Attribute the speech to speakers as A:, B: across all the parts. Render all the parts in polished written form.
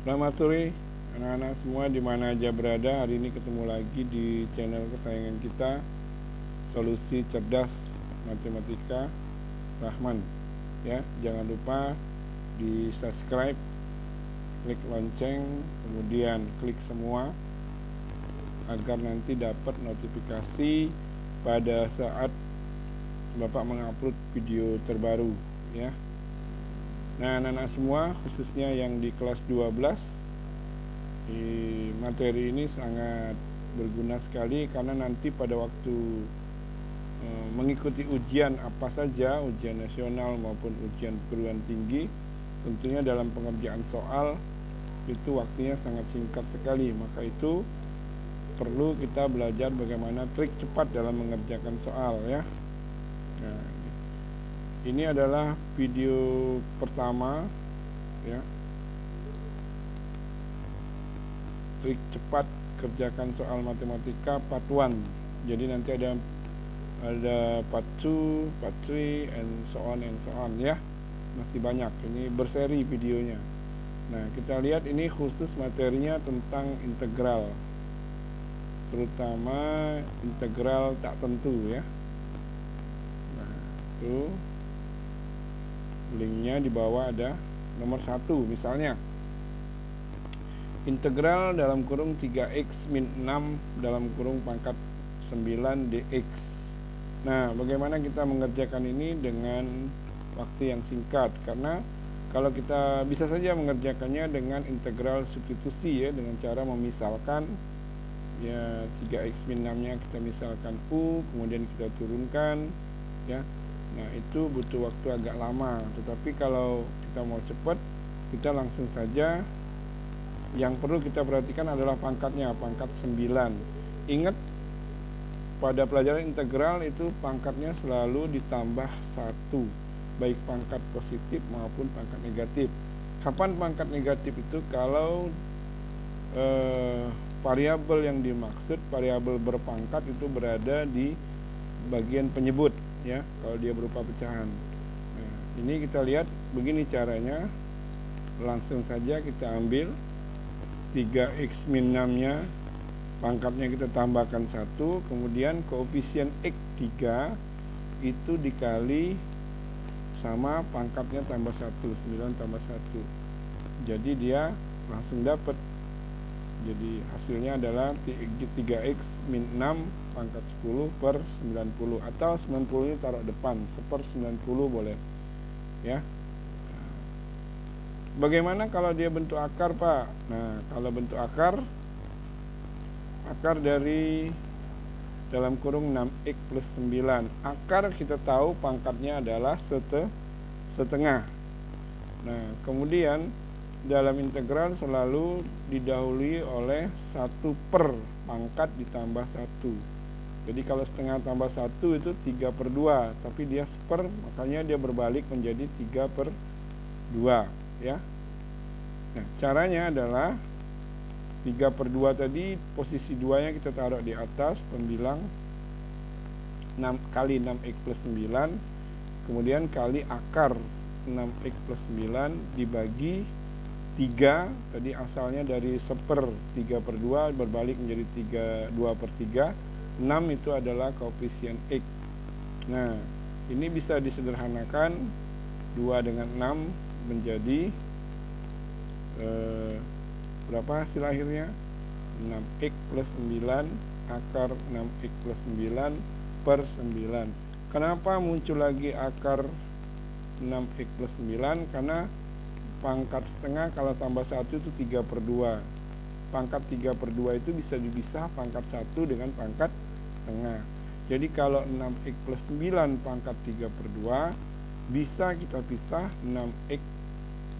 A: Selamat sore anak-anak semua di mana aja berada. Hari ini ketemu lagi di channel kesayangan kita, Solusi Cerdas Matematika Rahman. Ya, jangan lupa di subscribe, klik lonceng, kemudian klik semua agar nanti dapat notifikasi pada saat Bapak mengupload video terbaru, ya. Nah, anak-anak semua, khususnya yang di kelas 12, materi ini sangat berguna sekali karena nanti pada waktu mengikuti ujian apa saja, ujian nasional maupun ujian perguruan tinggi, tentunya dalam pengerjaan soal itu waktunya sangat singkat sekali. Maka itu perlu kita belajar bagaimana trik cepat dalam mengerjakan soal, ya. Nah, ini adalah video pertama, ya, trik cepat kerjakan soal matematika part 1. Jadi nanti ada part 2, part 3, and so on, ya. Masih banyak, ini berseri videonya. Nah, kita lihat ini khusus materinya tentang integral, terutama integral tak tentu, ya. Nah, itu linknya di bawah ada nomor 1, misalnya integral dalam kurung 3x min 6 dalam kurung pangkat 9 dx. Nah, bagaimana kita mengerjakan ini dengan waktu yang singkat? Karena kalau kita bisa saja mengerjakannya dengan integral substitusi, ya, dengan cara memisalkan, ya, 3x min 6 nya kita misalkan u, kemudian kita turunkan, ya. Nah, itu butuh waktu agak lama. Tetapi kalau kita mau cepat, kita langsung saja. Yang perlu kita perhatikan adalah pangkatnya, pangkat 9. Ingat, pada pelajaran integral itu pangkatnya selalu ditambah 1, baik pangkat positif maupun pangkat negatif. Kapan pangkat negatif itu? Kalau variabel yang dimaksud, variabel berpangkat itu berada di bagian penyebut, ya, kalau dia berupa pecahan. Nah, ini kita lihat begini caranya. Langsung saja kita ambil 3x min 6 nya, pangkatnya kita tambahkan 1, kemudian koefisien x 3 itu dikali sama pangkatnya tambah 1, 9 tambah 1. Jadi dia langsung dapat. Jadi hasilnya adalah 3x min 6 pangkat 10 per 90, atau 90 ini taruh depan, 1/90 boleh, ya. Bagaimana kalau dia bentuk akar, Pak? Nah, kalau bentuk akar dari dalam kurung 6x plus 9. Akar kita tahu pangkatnya adalah setengah. Nah, kemudian dalam integral selalu didahului oleh 1 per pangkat ditambah 1. Jadi kalau setengah tambah 1 itu 3/2, tapi dia per, makanya dia berbalik menjadi 3/2, ya. Nah, caranya adalah 3/2 tadi, posisi 2 nya kita taruh di atas pembilang 6 kali 6x plus 9, kemudian kali akar 6x plus 9 dibagi 3, tadi asalnya dari 1/3/2 berbalik menjadi 2/3. 6 itu adalah koefisien x. Nah, ini bisa disederhanakan. 2 dengan 6 menjadi berapa hasil akhirnya? 6x plus 9 akar 6x plus 9 per 9. Kenapa muncul lagi akar 6x plus 9? Karena pangkat setengah kalau tambah 1 itu 3/2. Pangkat 3/2 itu bisa dipisah pangkat 1 dengan pangkat setengah. Jadi kalau 6x plus 9 pangkat 3/2, bisa kita pisah 6x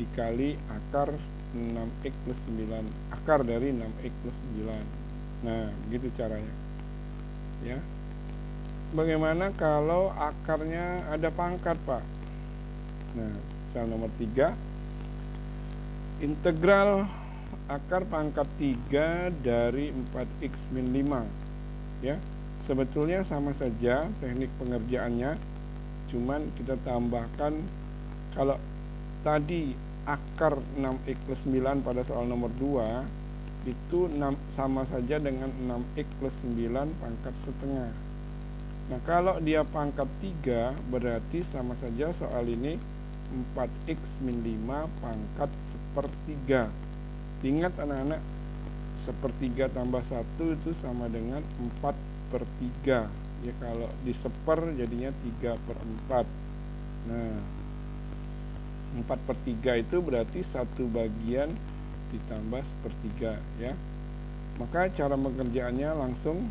A: dikali akar 6x plus 9, akar dari 6x plus 9. Nah, begitu caranya, ya. Bagaimana kalau akarnya ada pangkat, Pak? Nah, soal nomor 3, integral akar pangkat 3 dari 4x min 5, ya. Sebetulnya sama saja teknik pengerjaannya, cuman kita tambahkan. Kalau tadi akar 6x plus 9 pada soal nomor 2 itu sama saja dengan 6x plus 9 pangkat setengah. Nah, kalau dia pangkat 3 berarti sama saja soal ini 4x min 5 pangkat sepertiga. Ingat anak-anak, sepertiga tambah 1 itu sama dengan 4/3. Ya, kalau diseper jadinya 3/4. Nah, 4/3 itu berarti 1 bagian ditambah sepertiga, ya. Maka cara pengerjaannya langsung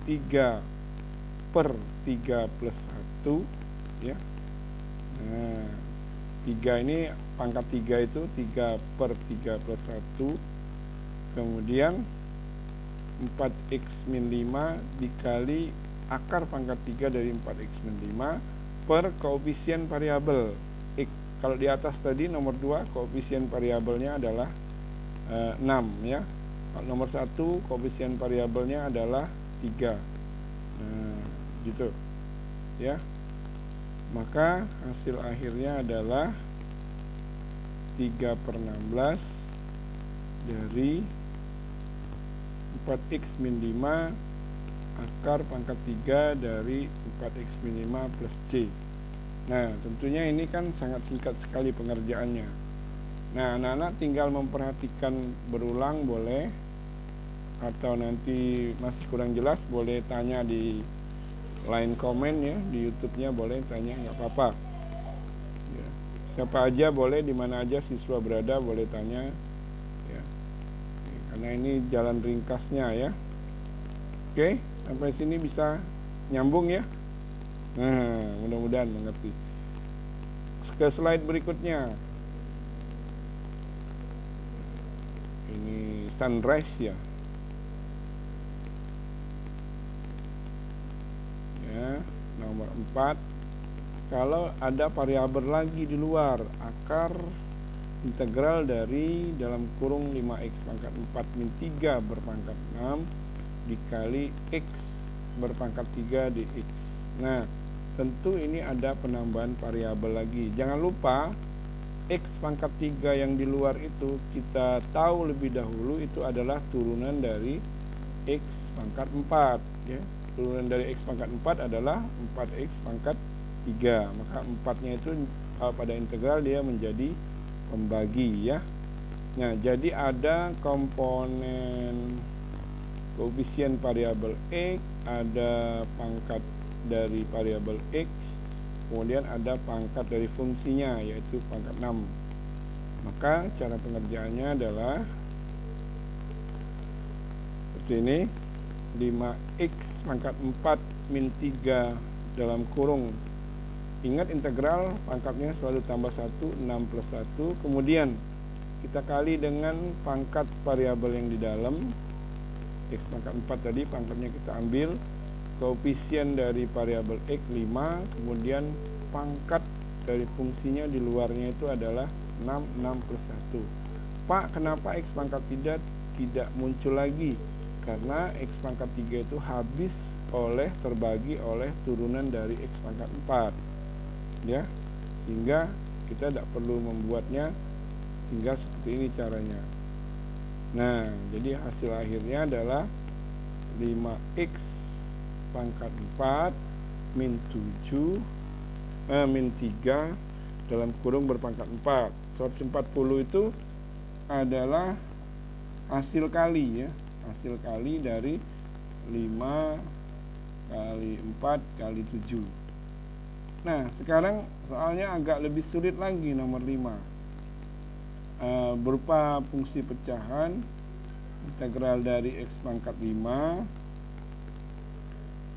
A: 3/3 plus 1, ya. Nah, 3 ini pangkat 3 itu 3/3 plus 1. Kemudian 4x min 5 dikali akar pangkat 3 dari 4x min 5 per koefisien variabel x. Kalau di atas tadi nomor 2 koefisien variabelnya adalah 6, ya. Kalau nomor 1 koefisien variabelnya adalah 3. Nah, gitu, ya. Maka hasil akhirnya adalah 3/16 dari 4x min 5 akar pangkat 3 dari 4x min 5 plus C. Nah, tentunya ini kan sangat singkat sekali pengerjaannya. Nah, anak-anak tinggal memperhatikan berulang boleh, atau nanti masih kurang jelas boleh tanya di line komen, ya, di YouTube-nya boleh tanya, nggak apa-apa. Ya. Siapa aja boleh, di mana aja siswa berada boleh tanya, ya. Karena ini jalan ringkasnya, ya. Oke, sampai sini bisa nyambung, ya. Nah, mudah-mudahan mengerti. Ke slide berikutnya. Ini sunrise, ya. Ya, nomor 4. Kalau ada variabel lagi di luar, akar integral dari dalam kurung 5x pangkat 4 min 3 berpangkat 6 dikali x berpangkat 3 dx. Nah, tentu ini ada penambahan variabel lagi. Jangan lupa x pangkat 3 yang di luar itu kita tahu lebih dahulu itu adalah turunan dari x pangkat 4, ya. Turunan dari x pangkat 4 adalah 4x pangkat 3. Maka 4-nya itu pada integral dia menjadi pembagi, ya. Nah, jadi ada komponen koefisien variabel x, ada pangkat dari variabel x, kemudian ada pangkat dari fungsinya yaitu pangkat 6. Maka cara pengerjaannya adalah seperti ini. 5x pangkat 4 min 3 dalam kurung, ingat integral pangkatnya selalu tambah 1, 6 plus 1. Kemudian kita kali dengan pangkat variabel yang di dalam, x pangkat 4 tadi pangkatnya kita ambil, koefisien dari variabel x 5, kemudian pangkat dari fungsinya di luarnya itu adalah 6 plus 1. Pak, kenapa x pangkat tidak muncul lagi? Karena x pangkat 3 itu habis terbagi oleh turunan dari x pangkat 4, ya. Sehingga kita tidak perlu membuatnya, tinggal seperti ini caranya. Nah, jadi hasil akhirnya adalah 5x pangkat 4 min 3 dalam kurung berpangkat 4. 140 itu adalah hasil kali, ya. Hasil kali dari 5 kali 4 kali 7. Nah, sekarang soalnya agak lebih sulit lagi nomor 5. Berupa fungsi pecahan, integral dari x pangkat 5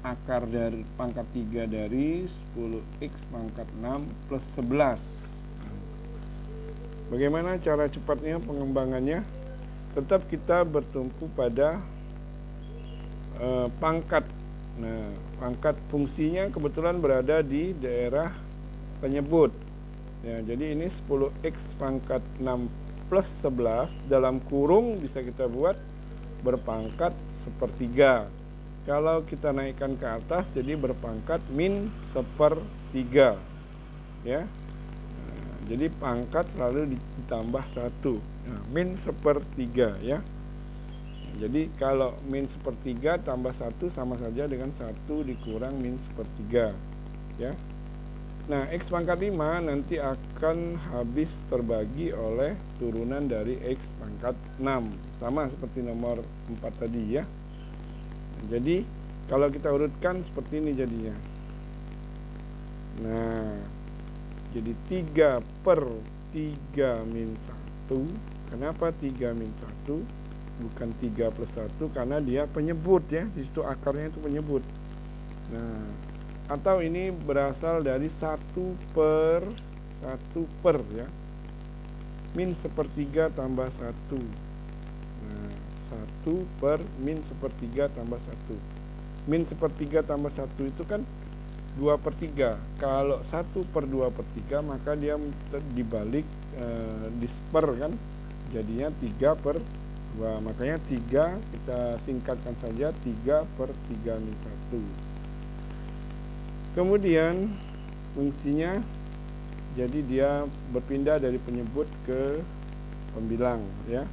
A: akar dari pangkat 3 dari 10x pangkat 6 plus 11. Bagaimana cara cepatnya pengembangannya? Tetap kita bertumpu pada pangkat. Nah, pangkat fungsinya kebetulan berada di daerah penyebut, ya. Jadi ini 10x pangkat 6 plus 11 dalam kurung bisa kita buat berpangkat sepertiga. Kalau kita naikkan ke atas jadi berpangkat min sepertiga, ya. Nah, jadi pangkat selalu ditambah 1. Nah, min 1/3 ya. Jadi kalau min 1/3 tambah 1 sama saja dengan 1 dikurang min 1/3 ya. Nah, X pangkat 5 nanti akan habis terbagi oleh turunan dari X pangkat 6. Sama seperti nomor 4 tadi ya. Jadi kalau kita urutkan seperti ini jadinya. Nah, jadi 3/3 min 1. Kenapa 3 min 1? Bukan 3 plus 1 karena dia penyebut ya. Di situ akarnya itu penyebut. Nah, atau ini berasal dari 1/1 ya. Min 1/3 tambah 1. Nah, 1 per min 1/3 tambah 1. Min 1/3 tambah 1 itu kan 2/3. Kalau 1/2/3 maka dia dibalik disper kan, jadinya 3/2. Makanya 3 kita singkatkan saja 3/3 min 1. Kemudian fungsinya jadi dia berpindah dari penyebut ke pembilang ya.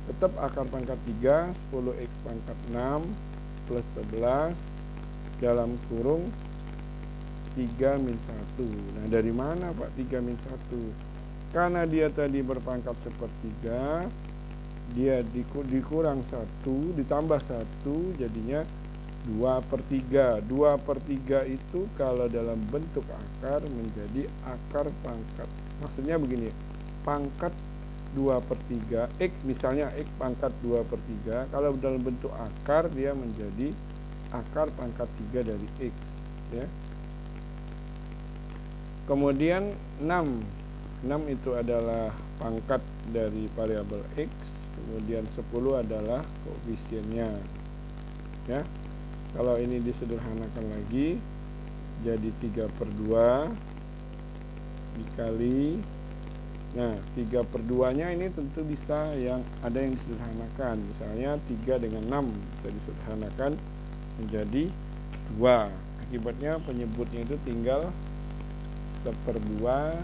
A: Tetap akar pangkat 3 10x pangkat 6 plus 11 dalam kurung 3 min 1. Nah, dari mana Pak 3 min 1? Karena dia tadi berpangkat 1/3, dia dikurang 1 ditambah 1 jadinya 2/3. 2/3 itu kalau dalam bentuk akar menjadi akar pangkat. Maksudnya begini, pangkat 2/3 X, misalnya X pangkat 2/3, kalau dalam bentuk akar dia menjadi akar pangkat 3 dari X ya. Kemudian 6 itu adalah pangkat dari variabel X. Kemudian 10 adalah koefisiennya ya. Kalau ini disederhanakan lagi jadi 3/2 dikali, nah 3/2 nya ini tentu bisa yang ada yang disederhanakan. Misalnya 3 dengan 6 bisa disederhanakan menjadi 2. Akibatnya penyebutnya itu tinggal 1/2,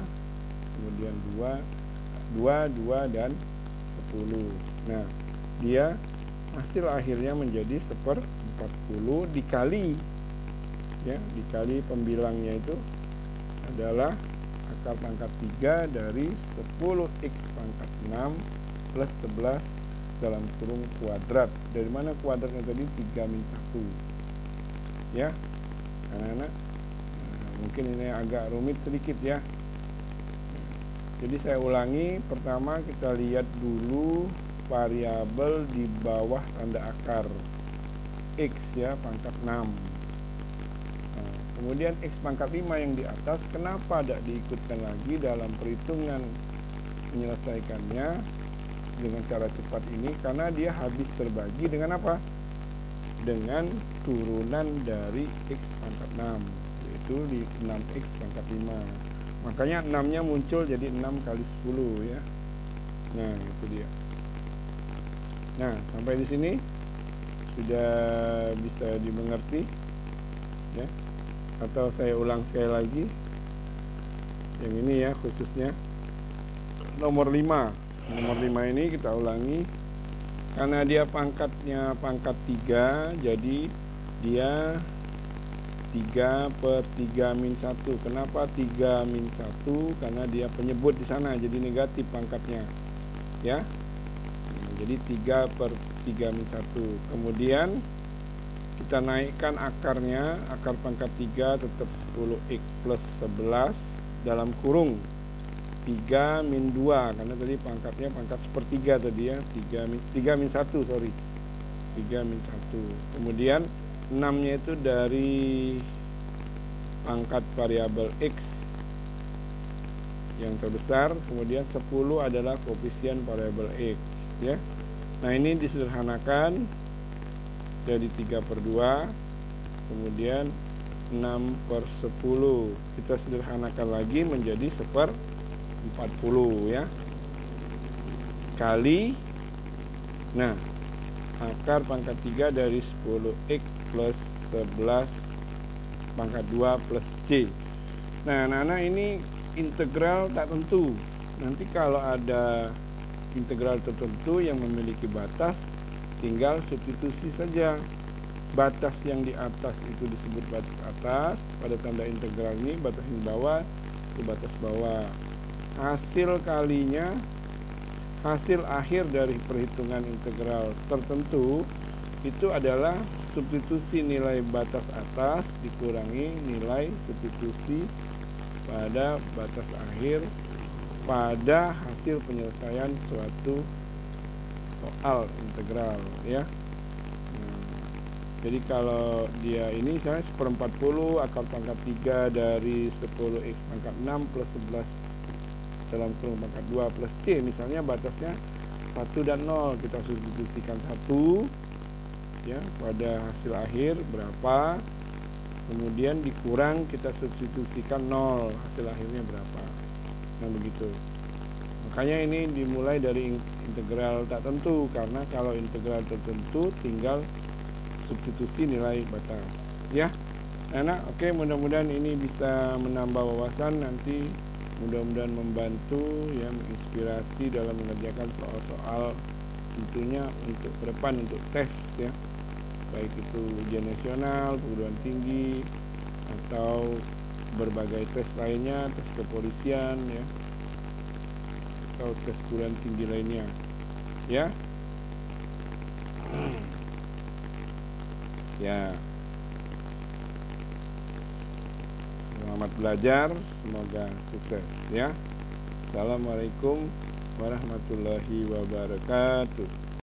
A: kemudian 2 dan 10. Nah, dia hasil akhirnya menjadi 1/40 dikali ya, dikali pembilangnya itu adalah akar pangkat 3 dari 10x pangkat 6 plus 11 dalam kurung kuadrat. Dari mana kuadratnya tadi? 3 min 1 ya anak-anak. Mungkin ini agak rumit sedikit ya. Jadi saya ulangi, pertama kita lihat dulu variabel di bawah tanda akar X ya, pangkat 6. Nah, kemudian X pangkat 5 yang di atas, kenapa tidak diikutkan lagi dalam perhitungan menyelesaikannya dengan cara cepat ini? Karena dia habis terbagi dengan apa? Dengan turunan dari X pangkat 6, yaitu di 6x pangkat 5. Makanya 6-nya muncul jadi 6 kali 10 ya. Nah, itu dia. Nah, sampai di sini sudah bisa dimengerti ya. Atau saya ulang sekali lagi. Yang ini ya khususnya nomor 5. Nomor 5 ini kita ulangi. Karena dia pangkatnya pangkat 3, jadi dia 3/3 min 1. Kenapa 3 min 1? Karena dia penyebut di sana, jadi negatif pangkatnya ya. Nah, jadi 3/3 min 1. Kemudian kita naikkan akarnya, akar pangkat 3 tetap 10x plus 11 dalam kurung 3 min 2, karena tadi pangkatnya pangkat 1/3 tadi ya. 3 min 1 sorry, 3 min 1. Kemudian 6-nya itu dari pangkat variabel X yang terbesar, kemudian 10 adalah koefisien variabel X ya. Nah, ini disederhanakan jadi 3/2, kemudian 6/10 kita sederhanakan lagi menjadi 1/40 ya, kali, nah akar pangkat 3 dari 10x plus 11 pangkat 2 plus C. Nah, anak-anak ini integral tak tentu. Nanti kalau ada integral tertentu yang memiliki batas, tinggal substitusi saja. Batas yang di atas itu disebut batas atas, pada tanda integral ini batas yang di bawah itu batas bawah. Hasil kalinya, hasil akhir dari perhitungan integral tertentu itu adalah substitusi nilai batas atas dikurangi nilai substitusi pada batas akhir pada hasil penyelesaian suatu soal integral, ya. Jadi kalau dia ini misalnya 1/40 akar pangkat 3 dari 10x pangkat 6 plus 11 dalam kurung pangkat 2 plus c, misalnya batasnya 1 dan 0, kita substitusikan 1 ya pada hasil akhir berapa, kemudian dikurang kita substitusikan 0, hasil akhirnya berapa. Nah begitu. Makanya ini dimulai dari integral tak tentu, karena kalau integral tertentu tinggal substitusi nilai batas, ya. Enak, oke, mudah-mudahan ini bisa menambah wawasan, nanti mudah-mudahan membantu, ya, menginspirasi dalam mengerjakan soal-soal tentunya untuk ke depan, untuk tes, ya, baik itu ujian nasional, perguruan tinggi, atau berbagai tes lainnya, tes kepolisian, ya, atau tes perguruan tinggi lainnya, ya. Ya, selamat belajar, semoga sukses, ya. Assalamualaikum warahmatullahi wabarakatuh.